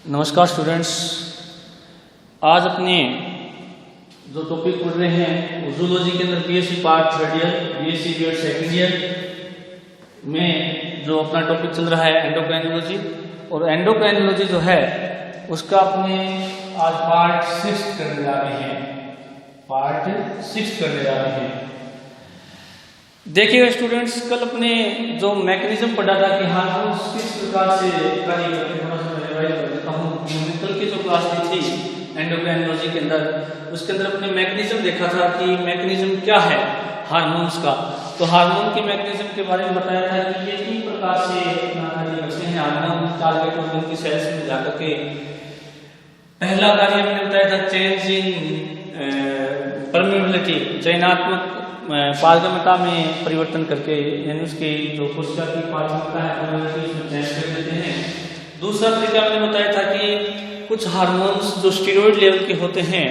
नमस्कार स्टूडेंट्स, आज अपने जो टॉपिक पढ़ रहे हैं जूलॉजी के अंदर BSc part third year, BSc BEd second year में जो अपना टॉपिक चल रहा है एंडोक्राइनोलॉजी। और एंडोक्राइनोलॉजी जो है उसका अपने आज पार्ट 6 करने जा रहे हैं। देखिएगा स्टूडेंट्स, कल अपने जो मैकेनिज्म पढ़ा था कि हार्मोन्स किस प्रकार से कार्य करते हैं, थोड़ा सा मैं रिवाइज कर देता हूँ। कल की जो क्लास दी थी एंडोक्राइनोलॉजी के अंदर, उसके अंदर अपने मैकेनिज्म देखा था कि मैकेनिज्म क्या है हार्मोन्स का। तो हार्मोन के मैकेनिज्म के बारे में बताया था कि ये 3 प्रकार से अपना कार्य करते हैं हार्मोन टारगेट ऑर्गन की सेल्स में जाकर के। पहला कार्य मैंने बताया था चेंज इन परमेबिलिटी, चयनात्मक पारगम्यता में परिवर्तन करके, यानी उसकी जो कोशिका की पारगम्यता है उसमें चेंज कर देते हैं। दूसरा तरीका मैंने बताया था कि कुछ हार्मोन्स जो स्टेरॉइड लेवल के होते हैं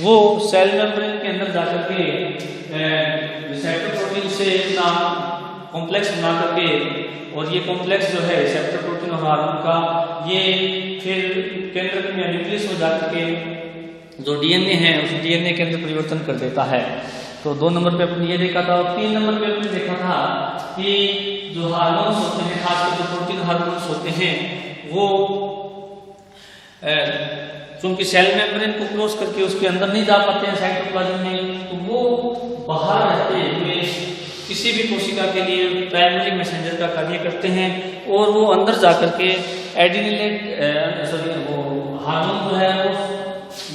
वो सेल मेम्ब्रेन के अंदर जाकर के रिसेप्टर प्रोटीन से अपना कॉम्प्लेक्स बना करके, और ये कॉम्प्लेक्स जो है रिसेप्टर प्रोटीन और हार्मोन का, ये फिर केंद्र में न्यूक्लियस हो जाकर के जो डीएनए है उस डीएनए के अंदर परिवर्तन कर देता है। तो 2 नंबर पे अपने ये देखा था। और 3 नंबर पे अपने देखा था कि जो हार्मोन्स होते हैं, खासकर जो प्रोटीन हार्मोन्स होते हैं, वो क्योंकि सेल मेम्ब्रेन को क्रॉस करके उसके अंदर नहीं जा पाते हैं साइटोप्लाज्म में, तो वो बाहर रहते हुए किसी भी कोशिका के लिए प्राइमरी मैसेंजर का कार्य करते हैं, और वो अंदर जाकर के वो हार्मोन जो है वो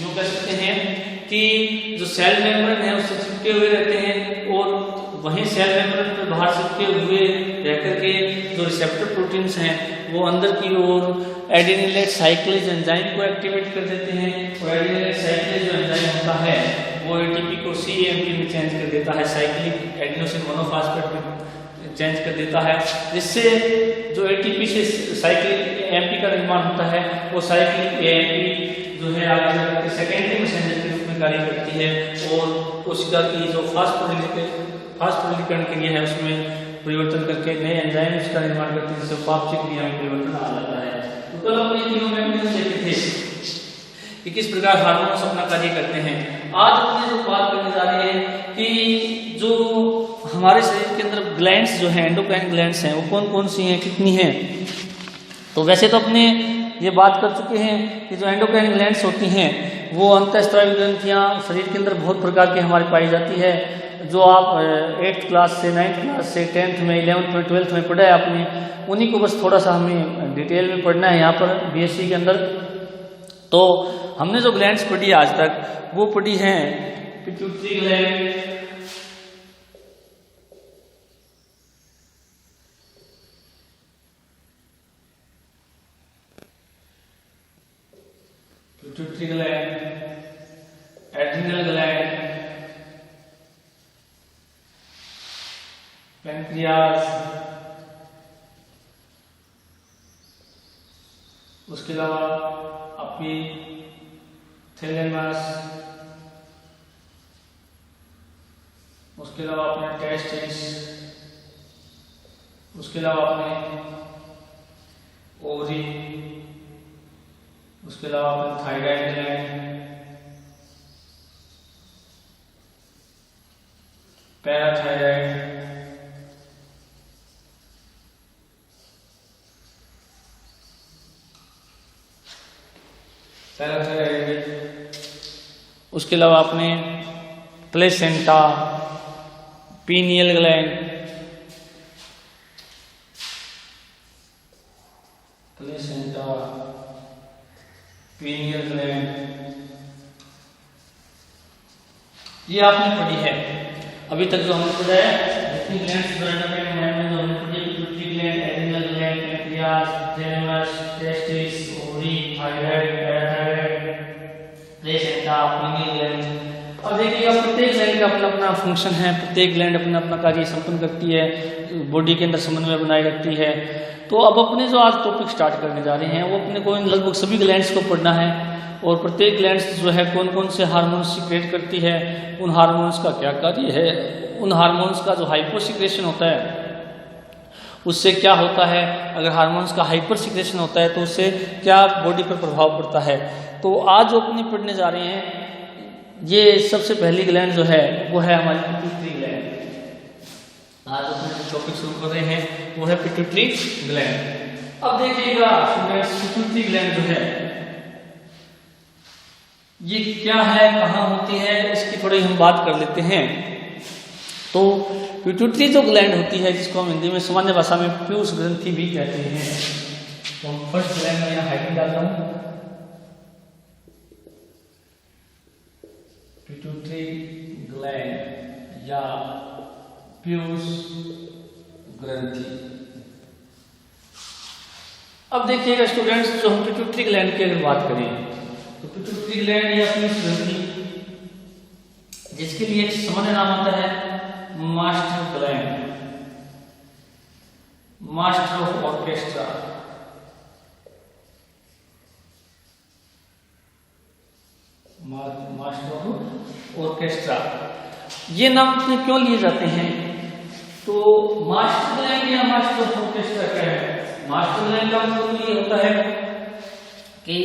यूँ कह सकते हैं कि जो सेल मेम्ब्रेन है उससे चिपके हुए रहते हैं, और वहीं सेल मेम्ब्रेन पर बाहर चिपके हुए रह करके जो रिसेप्टर प्रोटीन्स हैं वो अंदर की ओर एडेनिलेट साइक्लेज एंजाइम को एक्टिवेट कर देते हैं। और एडेनिलेट साइक्लेज जो एंजाइम होता है वो एटीपी को सीएमपी में चेंज कर देता है, साइक्लिक एडिनोसिन मोनोफॉस्फेट में चेंज कर देता है, जिससे जो एटीपी से साइक्लिक एएमपी का निर्माण होता है वो साइक्लिक एएमपी जो है आगे जाकर सेकेंडरी मैसेंजर के रूप में कार्य करती है, और कोशिका की जो फास्फोरिलीकरण क्रिया है उसमें परिवर्तन करके नए एंजाइम्स का निर्माण करती है, जिससे उपापचय क्रिया में परिवर्तन आ जाता है। तो कल हमने तीनों मैकेनिज्म देखे थे कि किस प्रकार हार्मोन्स अपना कार्य करते हैं। आज अपने जो बात करने जा रहे हैं कि जो हमारे शरीर के अंदर ग्लैंड्स जो हैं, एंडोक्राइन ग्लैंड्स हैं, वो कौन कौन सी हैं, कितनी हैं। तो वैसे तो अपने ये बात कर चुके हैं कि जो एंडोक्राइन ग्लैंड्स होती हैं वो अंतःस्रावी ग्रंथियाँ शरीर के अंदर बहुत प्रकार की हमारी पाई जाती है। जो आप 8th क्लास से 9th क्लास से 10th में 11th में 12th में पढ़ा है आपने, उन्हीं को बस थोड़ा सा हमें डिटेल में पढ़ना है यहाँ पर बीएससी के अंदर। तो हमने जो ग्लैंड्स पढ़ी आज तक वो पढ़ी हैं pituitary gland, pituitary gland, adrenal gland, pancreas, उसके अलावा आपकी थैलेमस, उसके अलावा अपने टेस्टिस, उसके अलावा अपने ओवरी, उसके अलावा अपने थायराइड ग्लैंड, पैराथायराइड, उसके अलावा अपने placenta, pineal gland, placenta, pineal gland, ये आपने पढ़ी है। अभी तक जो हमने पढ़ा है जितनी ग्लैंड्स जो हमने पढ़ी, pituitary gland, adrenal gland, pancreas, thalamus, testis, ovary, thyroid, parathyroid, placenta, pineal gland. अब देखिएगा प्रत्येक ग्लैंड का अपना अपना फंक्शन है, प्रत्येक ग्लैंड अपना अपना कार्य संपन्न करती है, बॉडी के अंदर समन्वय बनाए रखती है। तो अब अपने जो आज टॉपिक स्टार्ट करने जा रहे हैं वो अपने को लगभग सभी ग्लैंड्स को पढ़ना है, और प्रत्येक ग्लैंड्स जो है कौन कौन से हार्मोन्स सीक्रेट करती है, उन हार्मोन्स का क्या कार्य है, उन हार्मोन्स का जो हाइपोसिक्रेशन होता है उससे क्या होता है, अगर हार्मोन्स का हाइपर सिक्रेशन होता है तो उससे क्या बॉडी पर प्रभाव पड़ता है। तो आज जो अपने पढ़ने जा रहे हैं, ये सबसे पहली ग्लैंड जो है वो है हमारी पिट्यूटरी ग्लैंड। आज अपने जो टॉपिक शुरू कर रहे हैं वो है पिट्यूटरी ग्लैंड। अब देखिएगा स्टूडेंट्स, पिट्यूटरी ग्लैंड जो है ये क्या है, कहाँ होती है, इसकी थोड़ी हम बात कर लेते हैं। तो पिट्यूटरी जो ग्लैंड होती है, जिसको हम हिंदी में सामान्य भाषा में पीयूष ग्रंथि भी कहते हैं। तो हम फर्स्ट ग्लैंड में यहाँ हेडिंग डालता हूँ, पिट्यूटरी ग्लैंड या पीयूष ग्रंथि। अब देखिएगा स्टूडेंट्स, जो हम पिट्यूटरी ग्लैंड की अगर बात करें तो पिट्यूटरी ग्लैंड या पीयूष ग्रंथि, जिसके लिए एक सामान्य नाम आता है master gland, master of orchestra. Master of orchestra, ये नाम इसमें क्यों लिए जाते हैं? तो मास्टर ग्लैंड या मास्टर ऑफ ऑर्केस्ट्रा क्या है? मास्टर ग्लैंड का मतलब ये होता है कि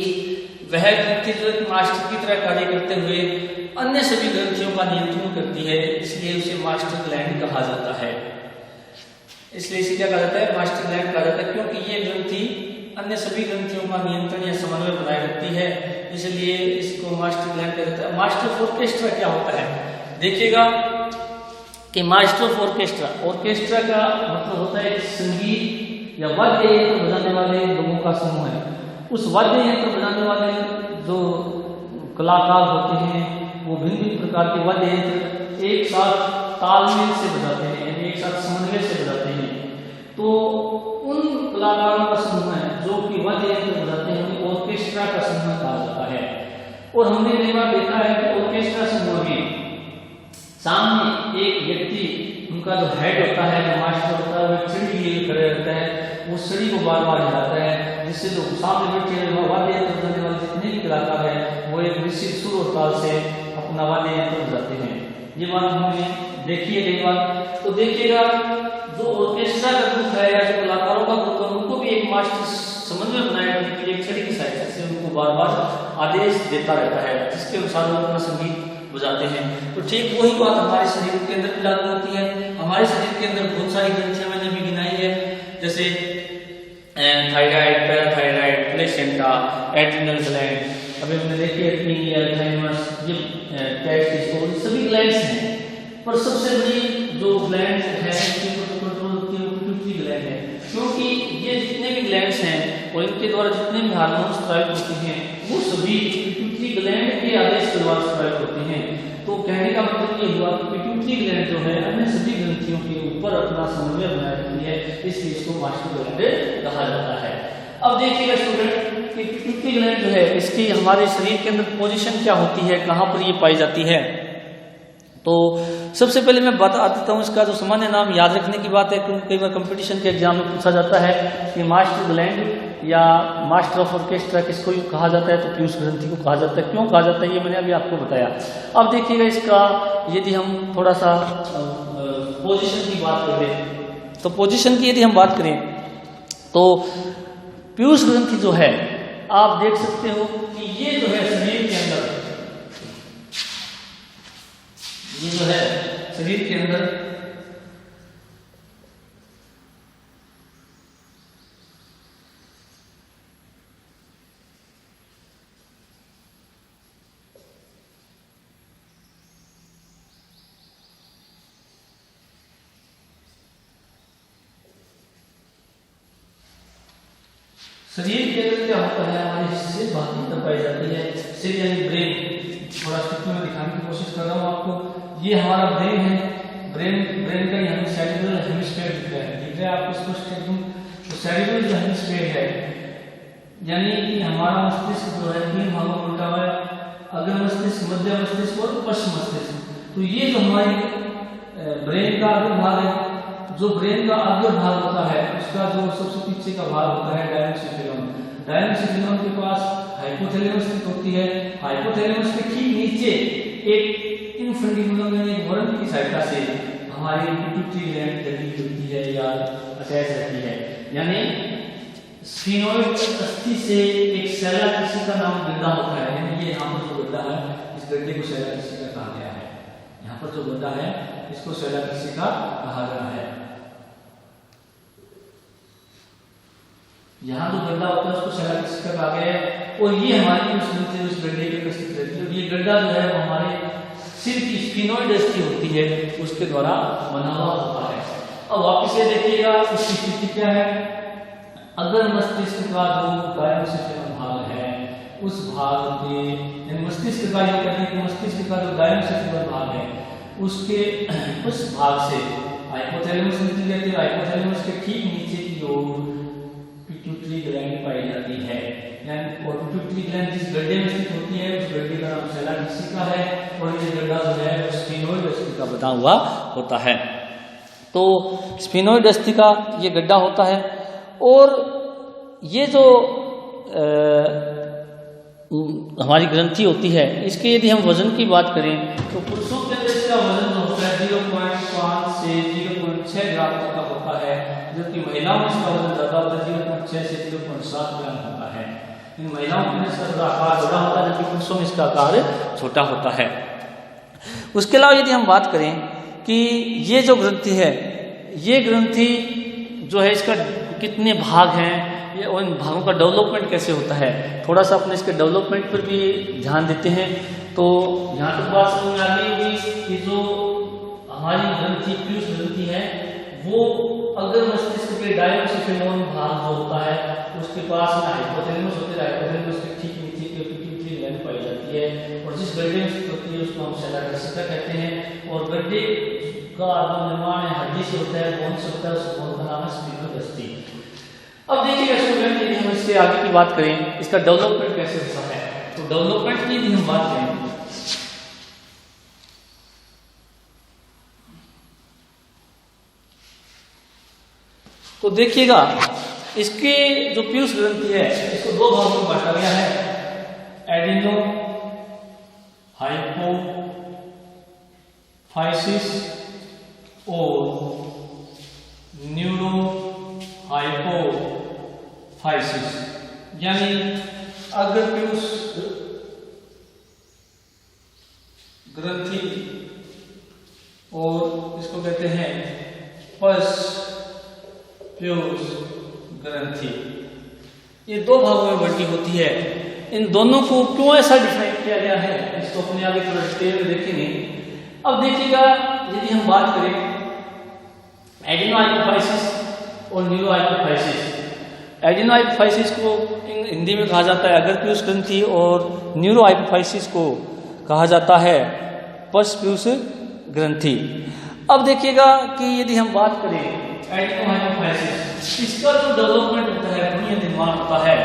वह ग्रंथि जो एक मास्टर की तरह कार्य करते हुए अन्य सभी ग्रंथियों का नियंत्रण करती है, इसलिए उसे मास्टर ग्लैंड कहा जाता है। इसलिए इसे क्या कहा जाता है? मास्टर ग्लैंड कहा जाता है, क्योंकि ये ग्रंथि अन्य सभी ग्रंथियों का नियंत्रण या समन्वय बनाए रखती है, इसलिए इसको मास्टर ग्लैंड कहा जाता है। मास्टर ऑफ ऑर्केस्ट्रा क्या होता है? देखिएगा कि मास्टर ऑफ ऑर्केस्ट्रा, ऑर्केस्ट्रा का मतलब होता है संगीत या वाद्य यंत्र बजाने वाले लोगों का समूह है। उस वाद्य यंत्र बजाने वाले जो कलाकार होते हैं वो भिन्न भिन्न प्रकार के वाद्य यंत्र एक साथ तालमेल से बजाते हैं, यानी एक साथ समन्वय से बजाते हैं। तो उन कलाकारों का समूह है जो कि वाद्य यंत्र बजाते हैं, उन्हें ऑर्केस्ट्रा का समूह कहा जाता है। और हमने कई बार देखा है कि ऑर्केस्ट्रा समूह में सामने एक व्यक्ति, उनका जो हेड होता है, जो मास्टर होता है, वो सीढ़ी लिए खड़े रहता है, वो सीढ़ी को बार बार हिलाता है, जिससे जो सामने बैठे वाद्य यंत्र बजाने वाले जितने भी कलाकार हैं वो एक निश्चित सुर और ताल से अपना वाद्य यंत्र बजाते हैं। ये बात हमने देखी है कई बार। तो देखिएगा जो ऑर्केस्ट्रा का ग्रुप है या जो कलाकारों का ग्रुप है, उनको भी एक मास्टर समन्वय बनाए रखने के लिए एक छड़ी की सहायता से उनको बार बार आदेश देता रहता है, जिसके अनुसार वो अपना संगीत बजाते हैं। तो ठीक वही बात हमारे शरीर के अंदर भी लागू होती है। हमारे शरीर के अंदर बहुत सारी ग्रंथियां मैंने भी गिनाई है, जैसे thyroid, parathyroid, placenta, adrenal gland, अभी हमने देखी है थाइमस, ये टेस्टिस, सभी ग्लैंड्स हैं। पर सबसे बड़ी जो ग्लैंड है पिट्यूटरी ग्लैंड है, क्योंकि ये जितने भी ग्लैंड्स हैं और इनके द्वारा जितने भी हार्मोन्स स्रावित होते हैं वो सभी पिट्यूटरी ग्लैंड के आदेश के द्वारा स्रावित होते हैं। तो कहने का मतलब ये हुआ कि पिट्यूटरी ग्लैंड जो है अन्य सभी ग्रंथियों के ऊपर अपना समन्वय बनाए रखती है, इसलिए इसको मास्टर ग्लैंड कहा जाता है। अब देखिएगा स्टूडेंट कि पिट्यूटरी ग्लैंड जो है इसकी हमारे शरीर के अंदर पोजीशन क्या होती है, कहाँ पर ये पाई जाती है। तो सबसे पहले मैं बता देता हूँ इसका जो सामान्य नाम याद रखने की बात है, क्योंकि कई बार कंपटीशन के एग्जाम में पूछा जाता है कि मास्टर ग्लैंड या मास्टर ऑफ ऑर्केस्ट्रा किसको कहा जाता है, तो पीयूष ग्रंथि को कहा जाता है। क्यों कहा जाता है ये मैंने अभी आपको बताया। अब देखिएगा इसका यदि हम थोड़ा सा पोजीशन की बात करें, तो पोजीशन की यदि हम बात करें तो पीयूष ग्रंथि जो है आप देख सकते हो कि ये जो है शरीर के अंदर, ये जो है शरीर के अंदर शरीर के अंदर क्या होता है, हमारे सिर बातें दबाई जाती है। सिर यानी ब्रेन, थोड़ा स्थिति में दिखाने की कोशिश कर रहा हूँ आपको। ये हमारा ब्रेन है, ब्रेन का यहाँ सेरिब्रल हेमिस्फीयर दिख रहा है आपको स्पष्ट एकदम। तो सेरिब्रल जो हेमिस्फीयर है यानी कि हमारा मस्तिष्क जो है 3 भागों में बटा हुआ है, अग्र मस्तिष्क, मध्य मस्तिष्क और पश्चिम मस्तिष्क। तो ये जो हमारे ब्रेन का अग्र भाग है, जो ब्रेन का अग्र भाग होता है उसका जो सबसे पीछे का भाग होता है डायनेमिक सिस्टम के पास हाइपोथैलेमस स्थित होती है। हाइपोथैलेमस के ठीक नीचे एक इनफंडिबुलम यानी एक वर्ण की सहायता से हमारी पिट्यूटरी ग्लैंड लगी होती है या अटैच रहती है। यानी स्फीनोइड अस्थि से एक सेलाक्रिसी का नाम गड्ढा होता है। यानी ये यहाँ पर जो गड्ढा है इस गड्ढे को सेलाक्रिसी का कहा गया है। यहाँ पर जो गड्ढा है इसको सेलाक्रिसी का कहा गया है। यहाँ जो गड्ढा होता है उसको सेलाक्रिसी का कहा गया है। और ये हमारी उस गड्ढे के उपस्थित रहती है। ये गड्ढा जो है वो हमारे सिर की स्फीनोइड अस्थि होती है उसके द्वारा बना हुआ होता है। अब वापिस ये देखिएगा इसकी स्थिति क्या है। अगर मस्तिष्क का जो डायनोसिफेरम भाग है उस भाग के यानी मस्तिष्क का जो कहते हैं मस्तिष्क का जो डायनोसिफेरम भाग है उसके उस भाग से हाइपोथैलेमस निकल जाती है। हाइपोथैलेमस के ठीक नीचे की ओर पिट्यूटरी ग्लैंड पाई जाती है। यानी और पिट्यूटरी ग्लैंड जिस गड्ढे में स्थित होती है उस गड्ढे का नाम सेलाक्रिसी का है। और ये गड्ढा जो है वो स्फीनोइड अस्थि का बना हुआ होता है। तो स्फीनोइड अस्थि का ये गड्ढा होता है। और ये जो हमारी ग्रंथि होती है इसके यदि हम वजन की बात करें तो पुरुषों के अंदर इसका वजन जो होता है 0.5 से 0.6 ग्राम तक का होता है, जबकि महिलाओं में इसका वजन ज्यादा होता है 0.6 से 0.7 ग्राम होता है। इन महिलाओं में इसका आकार बड़ा होता है जबकि पुरुषों में इसका आकार छोटा होता है। उसके अलावा यदि हम बात करें कि ये जो ग्रंथि है ये ग्रंथि जो है इसका कितने भाग हैं ये और इन भागों का डेवलपमेंट कैसे होता है, थोड़ा सा अपने इसके डेवलपमेंट पर भी ध्यान देते हैं। तो यहाँ तक बात समझ में आ गई होगी कि जो हमारी ग्रंथि पीयूष ग्रंथि है वो अगर मस्तिष्क के डायनोसिफेरम भाग जो होता है उसके पास में हाइपोथैलेमस होते हैं। हाइपोथैलेमस के ठीक नीचे की पिट्यूटरी ग्लैंड पाई जाती है और जिस गड्ढे में स्थित होती है उसको हम सेलाक्रिसी कहते हैं। और गड्ढे का जो निर्माण है हड्डी से होता है, बोन से होता है, उस बोन का नाम है स्फीनोइड अस्थि। अब देखिएगा स्टूडेंट यदि हम इससे आगे की बात करें इसका डेवलपमेंट कैसे होता है तो डेवलपमेंट की यदि हम बात करें तो देखिएगा इसके जो पीयूष ग्रंथि है इसको दो भागों में बांटा गया है, एडिनो हाइपोफाइसिस और न्यूरो हाइपोफाइसिस। यानी अग्र पीयूष ग्रंथि और इसको कहते हैं पल्स पीयूष ग्रंथि। ये दो भागों में बंटी होती है। इन दोनों को क्यों ऐसा डिफाइन किया गया है इसको अपने आगे थोड़ा डिटेल में देखेंगे। अब देखिएगा यदि हम बात करें एडिनो हाइपोफाइसिस और न्यूरो हाइपोफाइसिस। एडिनो हाइपोफाइसिस को हिंदी में कहा जाता है अग्र पीयूष ग्रंथि और न्यूरो हाइपोफाइसिस को कहा जाता है पल्स पीयूष ग्रंथि। अब देखिएगा कि यदि हम बात करें एडिनो हाइपोफाइसिस इसका जो डेवलपमेंट होता है भ्रूणीय निर्माण होता है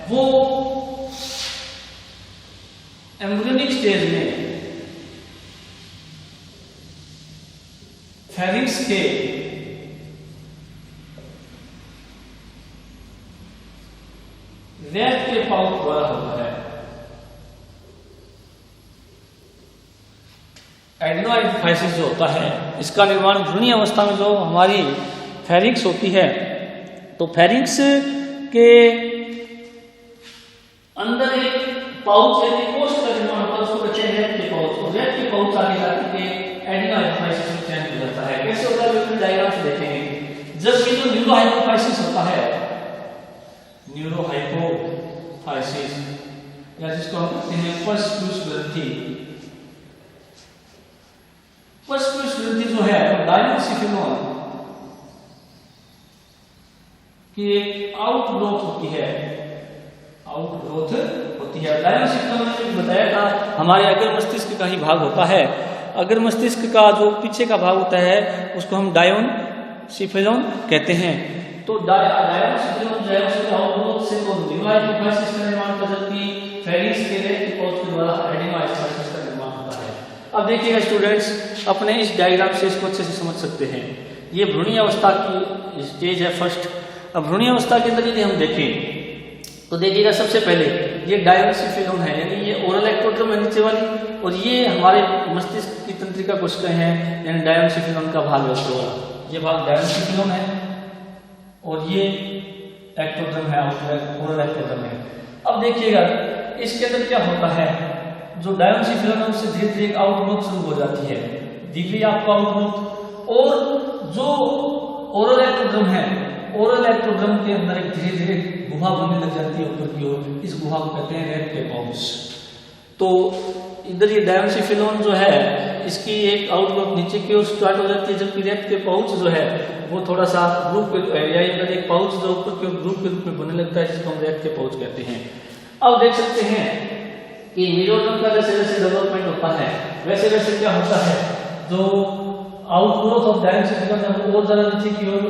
वो एम्ब्रियोनिक स्टेज में फेरिंक्स के रैप के पाउच द्वारा होता है। एडिनो हाइपोफाइसिस जो होता है इसका निर्माण भ्रूणीय अवस्था में जो हमारी फेरिंक्स होती है तो फेरिंक्स के अंदर एक पाउच यानी कोश का निर्माण होता है उसको कहते हैं रैप के पाउच। और रैप के पाउच आगे जाकर के एडिनो हाइपोफाइसिस में चेंज हो जाता है। कैसे होता है हम डायग्राम से देखेंगे। जबकि जो न्यूरो हाइपोफाइसिस होता है न्यूरो हाइपोफाइसिस या जिसको हम कहते हैं पल्स पीयूष ग्रंथि। पल्स पीयूष ग्रंथि जो है डायनोसिफेरम की एक आउटग्रोथ होती है। डायनोसिफेरम मैंने बताया था हमारे अग्र मस्तिष्क का ही भाग होता है। अग्र मस्तिष्क का जो पीछे का भाग होता है उसको हम डायनोसिफेरम कहते हैं। तो डायनोसिफेरम जो है उसके आउटग्रोथ से न्यूरो हाइपोफाइसिस का निर्माण होता है जबकि फेरिंक्स के रैप के पाउच के द्वारा एडिनो हाइपोफाइसिस का निर्माण होता है। अब देखिएगा स्टूडेंट्स अपने इस डायग्राम से इसको अच्छे से समझ सकते हैं। ये भ्रूणीय अवस्था की स्टेज है फर्स्ट। अब भ्रूणीय अवस्था के अंदर यदि हम देखें तो देखिएगा सबसे पहले ये डायनोसिफेरम है यानी ये ओरल एक्टोडर्म है नीचे वाली और ये हमारे मस्तिष्क की तंत्रिका कोशिकाएं हैं, यानी डायनोसिफिलम का भाग है। ये भाग डायनोसिफिलम है और ये एक्टोडर्म है, ओरल एक्टोडर्म है। अब देखिएगा इसके अंदर क्या होता है, जो डायनोसिफिलम है उससे धीरे धीरे आउटग्रोथ शुरू हो जाती है, दिख रही है आपको आउटग्रोथ। और जो ओरल एक्टोडर्म है, ओरल एक्टोडर्म के अंदर एक धीरे धीरे गुहा बनने लग जाती है ऊपर की ओर, इस गुहा को कहते हैं रैट के पाउच। तो इधर ये डायनोसिफिलम जो है इसकी एक आउटग्रोथ नीचे की ओर स्टार्ट हो जाती है, जबकि रैट के पाउच जो है वो थोड़ा सा ग्रुप या एक पाउच जो ऊपर के ग्रुप के रूप में बनने लगता है, जिसको हम रैट के पाउच कहते हैं। अब देख सकते हैं कि मीजोडर्म का जैसे जैसे डेवलपमेंट होता है वैसे वैसे क्या होता है, जो आउटग्रोथ ऑफ डायनोसिफिलम है वो और ज्यादा नीचे की ओर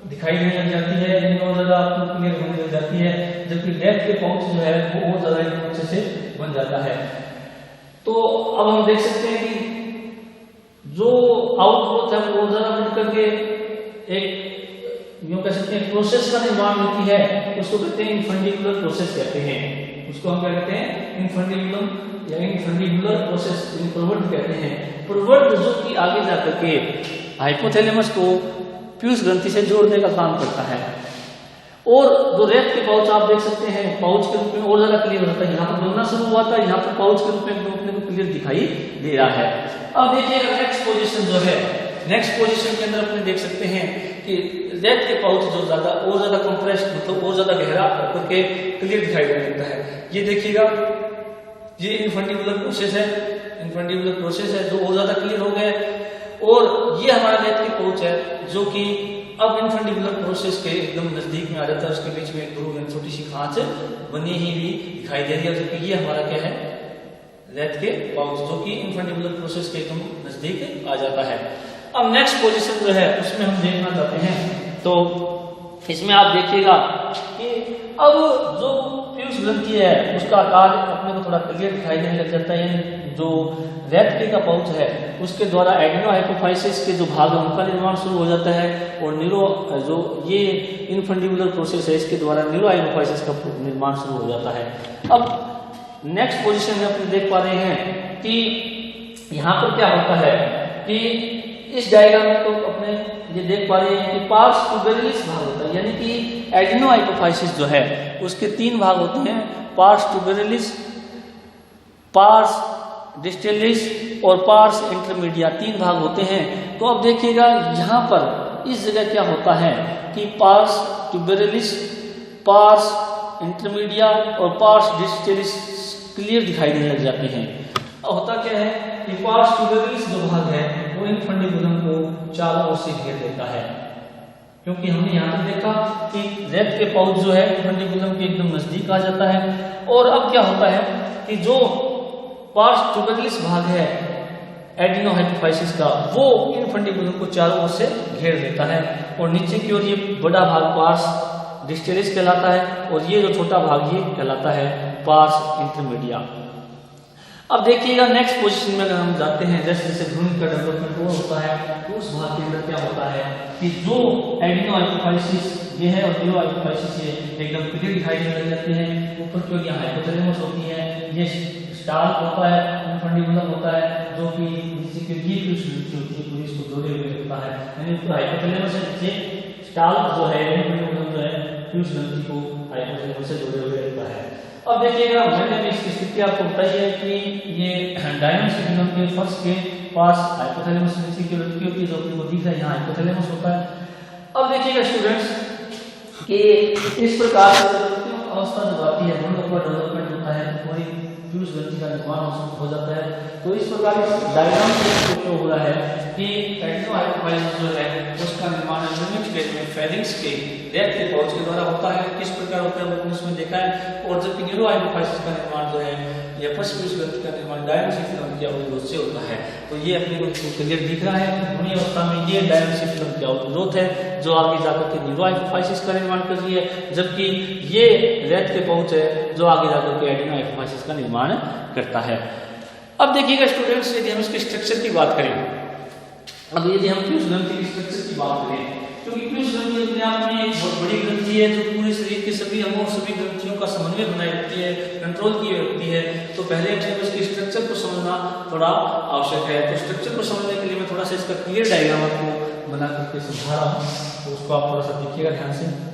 दिखाई देने लग जाती है, यानी और ज्यादा आपको क्लियर होने लग जाती है, जबकि रैट के पाउच जो है वो और ज्यादा अच्छे से बन जाता है। तो अब हम देख सकते हैं कि जो आउटग्रोथ है वो ज्यादा बढ़ करके एक यूं कह सकते हैं प्रोसेस का निर्माण होती है, उसको कहते हैं इनफंडिबुलर प्रोसेस कहते हैं। उसको हम क्या कहते हैं, इनफंडिबुलम या इनफंडिबुलर प्रोसेस, प्रवर्त कहते हैं। प्रवर्त जो कि आगे जाकर के हाइपोथैलेमस को पीयूष ग्रंथि से जोड़ने का काम करता है। और जो रैट के पाउच आप देख सकते हैं पाउच के रूप में और ज्यादा क्लियर होता है, यहाँ पर बनना शुरू हुआ था, यहाँ पर पाउच के रूप में अपने को क्लियर दिखाई दे रहा है। अब देखिएगा नेक्स्ट पोजीशन जो है, नेक्स्ट पोजीशन के अंदर अपने देख सकते हैं कि रैट के पाउच जो ज्यादा और ज्यादा कंप्रेस्ड मतलब और ज्यादा गहरा करके क्लियर दिखाई देने लगता है। ये देखिएगा ये इनफंडिबुलर प्रोसेस है, इनफंडिबुलर प्रोसेस है जो और ज्यादा क्लियर हो गया है। और ये हमारा रैट के पाउच है जो कि अब इनफंडिबुलर प्रोसेस के एकदम नजदीक में आ जाता है, उसके बीच में एक ध्रुव छोटी सी खांच बनी ही भी दिखाई दे रही है, जबकि ये हमारा क्या है रैट के पाउच जो कि इनफंडिबुलर प्रोसेस के एकदम नजदीक आ जाता है। अब नेक्स्ट पोजीशन जो है उसमें हम देखना चाहते हैं, तो इसमें आप देखिएगा कि अब जो पीयूष ग्रंथि है उसका आकार अपने को थोड़ा क्लियर दिखाई देने लग जाता है। जो रैट के का पाउच है उसके द्वारा एडिनो हाइपोफाइसिस के जो भाग है उनका निर्माण शुरू हो जाता है, और न्यूरो जो ये इनफंडिबुलर प्रोसेस है इसके द्वारा न्यूरो हाइपोफाइसिस का निर्माण शुरू हो जाता है। अब नेक्स्ट पोजीशन में अपने देख पा रहे हैं कि यहाँ पर क्या होता है कि इस डायग्राम में तो अपने ये देख पा रहे हैं कि पार्स ट्यूबेरिलिस भाग होता है, यानी कि एडिनो हाइपोफाइसिस जो है उसके 3 भाग होते हैं, पार्स ट्यूबेरिलिस, पार्स डिस्टेलिस और पार्स इंटरमीडिया, 3 भाग होते हैं। तो अब देखिएगा यहाँ पर इस जगह क्या होता है कि पार्स ट्यूबेरिलिस, पार्स इंटरमीडिया और पार्स डिस्टेलिस क्लियर दिखाई देने लग जाते हैं। अब होता क्या है कि पार्स ट्यूबेरिलिस जो भाग है वो इनफंडिबुलम को चारों ओर से घेर लेता है, क्योंकि हमने यहाँ पर देखा कि रैट के पाउच जो है इनफंडिबुलम के एकदम नजदीक आ जाता है। और अब क्या होता है कि जो पार्स ट्यूबेरिलिस भाग है एडिनो हाइपोफाइसिस का वो इनफंडिबुलम को चारों ओर से घेर लेता है, और नीचे की ओर ये बड़ा भाग पार्स डिस्टेलिस कहलाता है और ये जो छोटा भाग ये कहलाता है पार्स इंटरमीडिया। अब देखिएगा नेक्स्ट पोजीशन में अगर हम जाते हैं, जैसे जैसे भ्रूण का डेवलपमेंट वो होता है तो उस भाग के अंदर क्या होता है कि जो एडिनो हाइपोफाइसिस ये है और न्यूरो हाइपोफाइसिस ये एकदम क्लियर दिखाई देने लग जाते हैं। ऊपर की ओर यहाँ हाइपोथैलेमस होती है, ये स्टाल होता है, इनफंडिबुलम होता है जो कि नीचे की ये पीयूष ग्रंथि होती है पूरी इसको जोड़े हुए रखता है, यानी ऊपर हाइपोथैलेमस है, नीचे स्टाल जो है इनफंडिबुलम जो है पीयूष ग्रंथि को हाइपोथैलेमस से जोड़े हुए रखता है। अब देखिएगा मैंने इसकी स्थिति आपको बताई है कि ये डायनोसिफिलम के फर्स्ट के पास हाइपोथैलेमस नीचे की लटकी होती है जो आपको दिख रहा है, यहाँ हाइपोथैलेमस होता है। अब देखिएगा स्टूडेंट्स कि इस प्रकार से अवस्था जब आती है भ्रूण का डेवलपमेंट होता है तो पूरी पीयूष ग्रंथि का निर्माण हो जाता है। तो इस प्रकार इस डायग्राम से शो हो रहा है कि एडिनो हाइपोफाइसिस जो है उसका निर्माण एम्ब्रियोनिक स्टेज में फेरिंग्स के रैट के पाउच के द्वारा होता है। किस प्रकार होता है वो उसमें देखा है। और जबकि न्यूरो हाइपोफाइसिस का निर्माण जो है या पश्च पीयूष ग्रंथि का निर्माण डायनोसिफिलम के आउटग्रोथ से होता है। तो ये अपने को क्लियर दिख रहा है भ्रूणी अवस्था में ये डायनोसिफिलम की आउटग्रोथ है जो आगे जाकर के न्यूरो हाइपोफाइसिस का निर्माण कर रही है, जबकि ये रैट के पाउच है जो आगे जाकर के एडिनो हाइपोफाइसिस का निर्माण करता है। अब देखिएगा स्टूडेंट्स यदि हम इसके स्ट्रक्चर की बात करें, अब यदि हम पीयूष ग्रंथि की स्ट्रक्चर की बात करें, क्योंकि पीयूष ग्रंथि अपने आप में एक बहुत बड़ी ग्रंथि ग्रंथि है जो पूरे शरीर के सभी अंगों और सभी ग्रंथियों का समन्वय बनाए रखती है, कंट्रोल किए रखती है। तो पहले हमें इसके स्ट्रक्चर को समझना थोड़ा आवश्यक है। तो स्ट्रक्चर को समझने के लिए मैं थोड़ा सा इसका क्लियर डायग्राम आपको बना करके समझा रहा हूँ, तो उसको आप थोड़ा सा देखिएगा ध्यान से।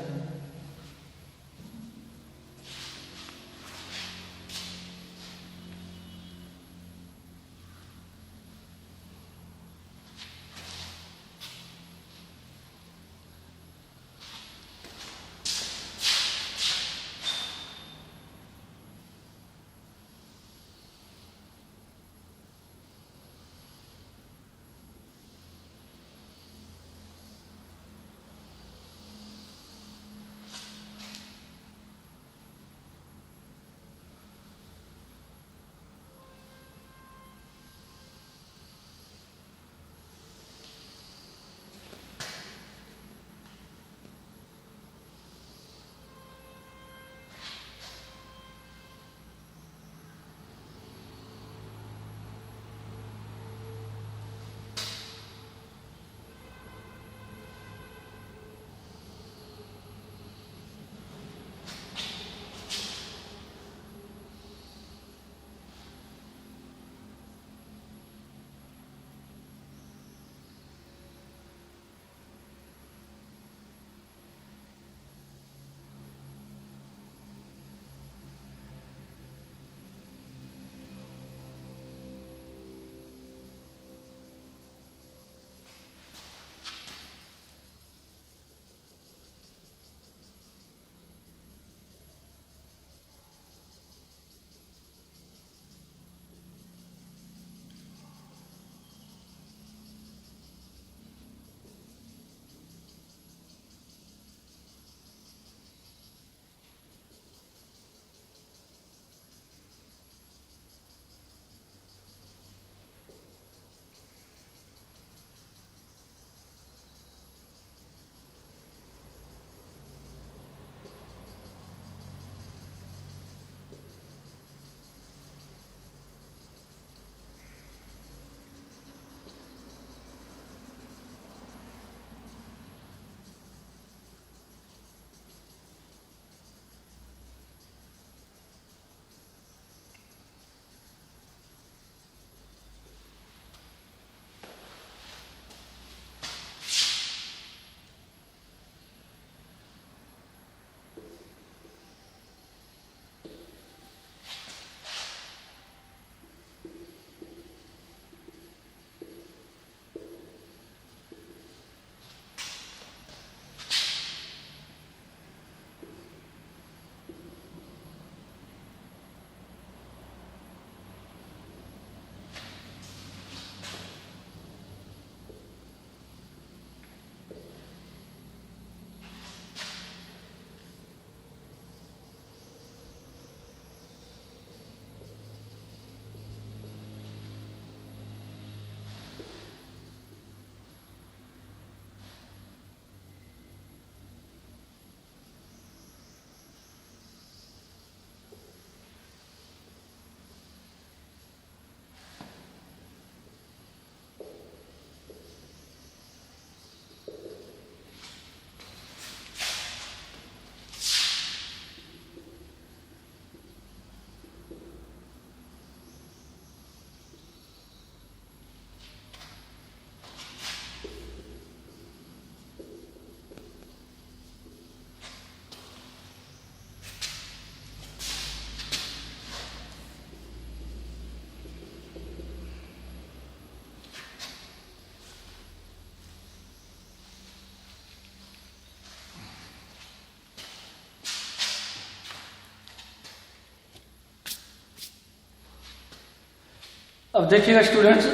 अब देखिएगा स्टूडेंट्स,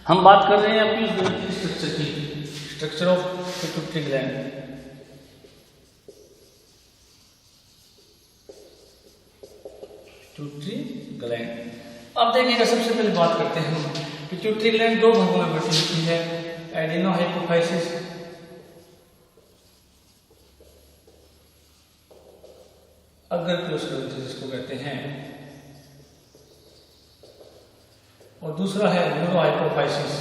हम बात कर रहे हैं अपनी ग्रंथि स्ट्रक्चर की, structure of pituitary gland. Pituitary gland. अब देखिएगा, सबसे पहले बात करते हैं हम पिट्यूटरी ग्लैंड दो भागों में बटी होती है, एडेनो हाइपोफाइसिस अग्रकोश ग्रंथि जिसको कहते हैं, और दूसरा है न्यूरो हाइपोफाइसिस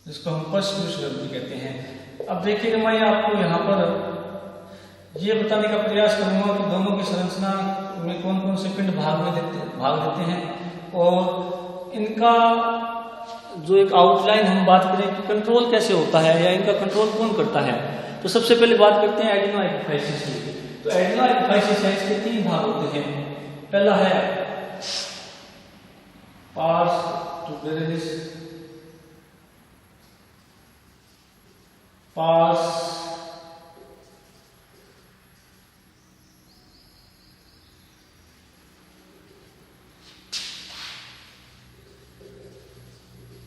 जिसको हम पश्चपीयूष ग्रंथि कहते हैं। अब देखिए मैं आपको यहाँ पर ये बताने का प्रयास करूंगा कि दोनों की संरचना में कौन कौन से पिंड भाग देते हैं और इनका जो एक आउटलाइन हम बात करें कि कंट्रोल कैसे होता है या इनका कंट्रोल कौन करता है। तो सबसे पहले बात करते हैं एडिनो हाइपोफाइसिस की। तो एडिनो हाइपोफाइसिस है, इसके 3 भाग होते हैं। पहला है पार्स ट्यूबेरिलिस, पार्स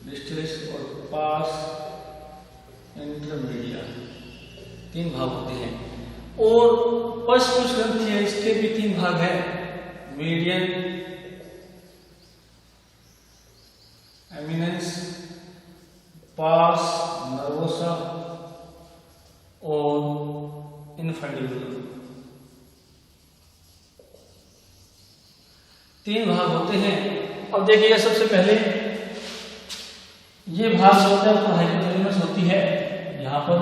डिस्टिलिस और पार्स इंटरमीडिया, 3 भाग होते हैं। और पश्चपीयूष ग्रंथि है, इसके भी 3 भाग हैं, मीडियन, एमिनेंस, पार्स नर्वोसा और इनफंडिबुलम, 3 भाग होते हैं। अब देखिएगा सबसे पहले ये भाग जो होता है वो हाइपोथैलेमस होती है, यहाँ पर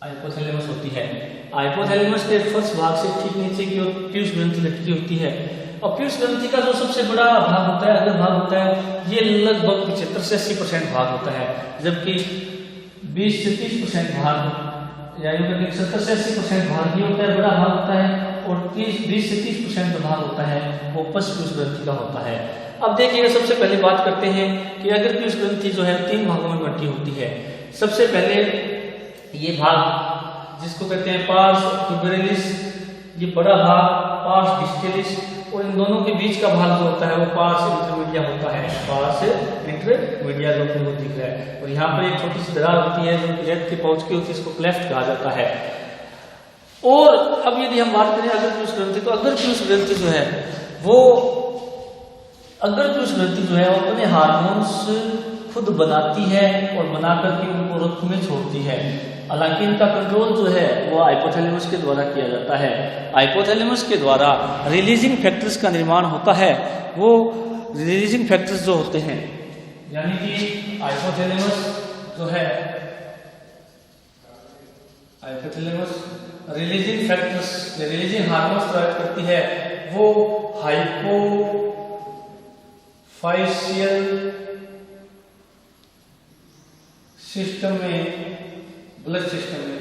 हाइपोथैलेमस होती है। हाइपोथैलेमस के फर्स्ट भाग से ठीक नीचे की ओर पीयूष ग्रंथि लटकी होती है। और पीयूष ग्रंथि का जो सबसे बड़ा भाग होता है, अगर भाग होता है, ये लगभग 75 से 80% भाग होता है, जबकि 20 से 30% भाग यानी 70 से 80% भाग ये होता है, बड़ा भाग होता है। और 20 से 30% भाग होता है वो पश्चपीयूष ग्रंथि का होता है। अब देखिएगा सबसे पहले बात करते हैं कि अगर पीयूष ग्रंथि जो है 3 भागों में बंटी होती है। सबसे पहले ये भाग जिसको कहते हैं पार्स ट्यूबेरिलिस, ये बड़ा भाग पार्स डिस्टिलिस, और इन दोनों के बीच का भाग जो होता है वो पार्स इंटरमीडिया होता है। पार्स इंटरमीडिया जो वो दिख रहा है। और यहाँ पर एक छोटी सी दरार होती है जो लेफ्ट की पहुंच की होती है, इसको क्लेफ्ट कहा जाता है। और अब यदि हम बात करें अगर पीयूष ग्रंथि, तो अगर पीयूष ग्रंथि जो है वो अपने हार्मोन्स खुद बनाती है और बना करके उनको रक्त में छोड़ती है। हालांकि इनका कंट्रोल जो है वो हाइपोथैलेमस के द्वारा किया जाता है। हाइपोथैलेमस के द्वारा रिलीजिंग फैक्टर्स का निर्माण होता है। वो रिलीजिंग फैक्टर्स जो होते हैं, यानी कि हाइपोथैलेमस जो है, hypothalamus releasing factors, releasing hormones provide करती है। वो हाइपोफाइशियल सिस्टम में, ब्लड सिस्टम में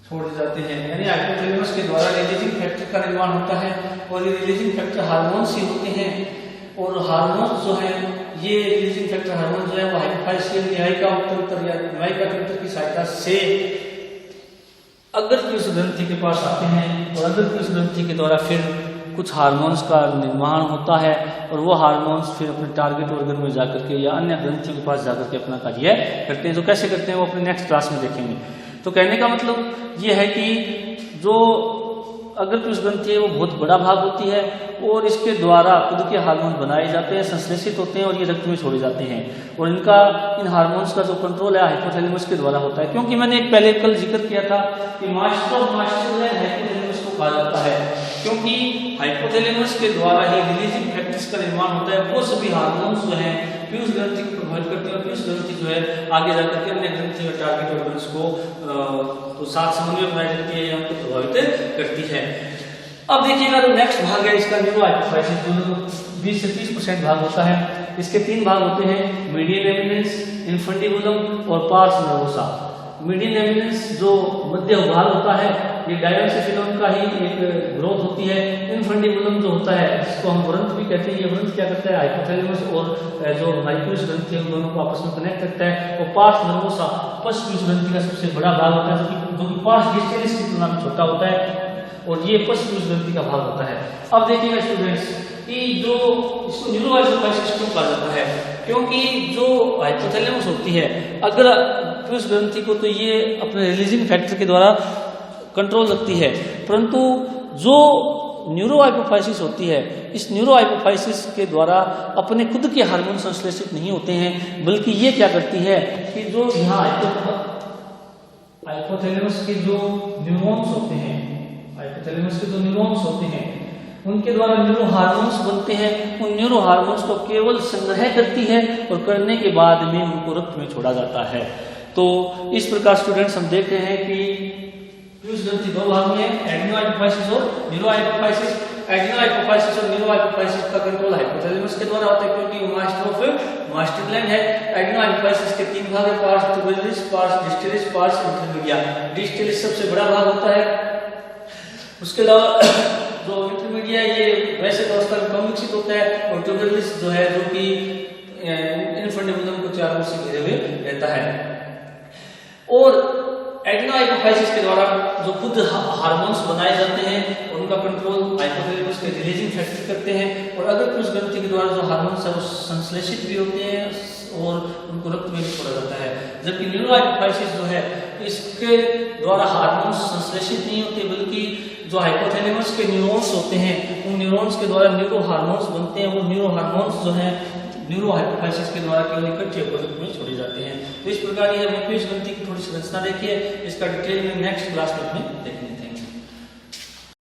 छोड़ जाते हैं। यानी हाइपोथैलेमस के द्वारा रिलीजिंग फैक्टर का निर्माण होता है। और ये रिलीजिंग फैक्टर हार्मोन्स ही होते हैं। और हार्मोन्स जो है, ये रिलीजिंग फैक्टर हार्मोन जो है वो हाइपोफाइशियल न्यायिका उत्तरोत्तर या न्यायिका तंत्र की सहायता से अगर पीयूष ग्रंथि के पास आते हैं, और अगर पीयूष ग्रंथि के द्वारा फिर कुछ हार्मोन्स का निर्माण होता है, और वो हार्मोन्स फिर अपने टारगेट ऑर्गन में जाकर के या अन्य ग्रंथियों के पास जाकर के अपना कार्य करते हैं। तो कैसे करते हैं वो अपने नेक्स्ट क्लास में देखेंगे। तो कहने का मतलब ये है कि जो अगर पीयूष ग्रंथि है वो बहुत बड़ा भाग होती है, और इसके द्वारा खुद के हार्मोन बनाए जाते हैं, संश्लेषित होते हैं और ये रक्त में छोड़े जाते हैं। और इन हार्मोन्स का जो कंट्रोल है हाइपोथैलेमस के द्वारा होता है। क्योंकि मैंने एक पहले कल जिक्र किया था कि मास्टर ऑफ मास्टर है हाइपोथैलेमस को कहा जाता है, क्योंकि हाइपोथैलेमस के द्वारा ही रिलीजिंग फैक्टर्स का निर्माण होता है। वो सभी हार्मोन्स जो हैं पीयूष ग्रंथि को प्रभावित करते हैं, और पीयूष ग्रंथि जो है आगे जाकर के अन्य ग्रंथि और टारगेट ऑर्गन्स को तो साथ समन्वय बनाए रखती है या उनको प्रभावित करती है। अब देखिएगा जो नेक्स्ट भाग है इसका न्यूरो हाइपोफाइसिस, जो 20 से 30% भाग होता है। इसके 3 भाग होते हैं, मीडियन एमिनेंस, इनफंडिबुलम और पार्स नर्वोसा। मीडियन एमिनेंस जो मध्य उभार होता है, ये डायंसिफिलम का ही एक ग्रोथ होती है। इनफंडिबुलम जो होता है, इसको हम वृंत भी कहते हैं, ये वृंत क्या करता है हाइपोथैलेमस और जो हाइपोथैलेमस ग्रंथि है उन दोनों को आपस में कनेक्ट करता है। और पार्स नर्वोसा पश्चपीयूष ग्रंथि का सबसे बड़ा भाग होता है, जो कि पार्स डिस्टिलिस की तुलना में छोटा होता है, और ये पश्चपीयूष ग्रंथि का भाग होता है। अब देखिएगा स्टूडेंट्स कि जो इसको न्यूरो हाइपोफाइसिस क्यों कहा जाता है, क्योंकि जो हाइपोथैलेमस होती है अगर पीयूष ग्रंथि को, तो ये अपने रिलीजिंग फैक्टर के द्वारा कंट्रोल रखती है, परंतु जो न्यूरो हाइपोफाइसिस होती है, इस न्यूरो हाइपोफाइसिस के द्वारा अपने खुद के हार्मोन संश्लेषित नहीं होते हैं, बल्कि ये क्या करती है कि जो यहाँ हाइपोथैलेमस के जो न्यूरॉन्स होते हैं, हाइपोथैलेमस के जो न्यूरॉन्स होते हैं उनके द्वारा न्यूरो हार्मोन्स बनते हैं। उन न्यूरो हार्मोन्स को केवल संग्रह करती है और करने के बाद में उनको रक्त में छोड़ा जाता है। तो इस प्रकार स्टूडेंट्स हम देख रहे हैं कि पीयूष ग्रंथि दो भाग में है, एड्रिनो हाइपोफाइसिस और न्यूरो हाइपोफाइसिस। एड्रिनो हाइपोफाइसिस और न्यूरो हाइपोफाइसिस का कंट्रोल हाइपोथैलेमस के द्वारा होता है, क्योंकि वो मास्टर ऑफ मास्टर ग्लैंड है। एड्रिनो हाइपोफाइसिस के तीन भाग है, pars tuberalis, pars distalis, pars intermedia. Distalis सबसे बड़ा भाग होता है। उसके अलावा जो इंटरमीडिया ये वैसे तो अवस्था में कम विकसित होता है, और ट्यूबुलरिस जो है जो कि इनफंडिबुलम को चारों से घेरे हुए रहता है। और एड्रिनो हाइपोफाइसिस के द्वारा जो खुद हार्मोन्स बनाए जाते हैं उनका कंट्रोल हाइपोथैलेमस के रिलीजिंग फैक्टर करते हैं। और अगर पीयूष ग्रंथि के द्वारा जो हार्मोन्स है वो संश्लेषित भी होते हैं और उनको रक्त में भी छोड़ा जाता है। जबकि न्यूरो हाइपोफाइसिस जो है इसके द्वारा हार्मोन्स संश्लेषित नहीं होते, बल्कि जो हाइपोथैलेमस के न्यूरॉन्स होते हैं उन न्यूरॉन्स के द्वारा न्यूरो हार्मोन्स बनते हैं। वो न्यूरो हार्मोन्स जो है न्यूरो हाइपोफाइसिस के द्वारा केवल इकट्ठे होकर रक्त में छोड़े जाते हैं। तो इस प्रकार ये हमने पीयूष ग्रंथि की थोड़ी संरचना देखी है, इसका डिटेल में नेक्स्ट क्लास में देखेंगे।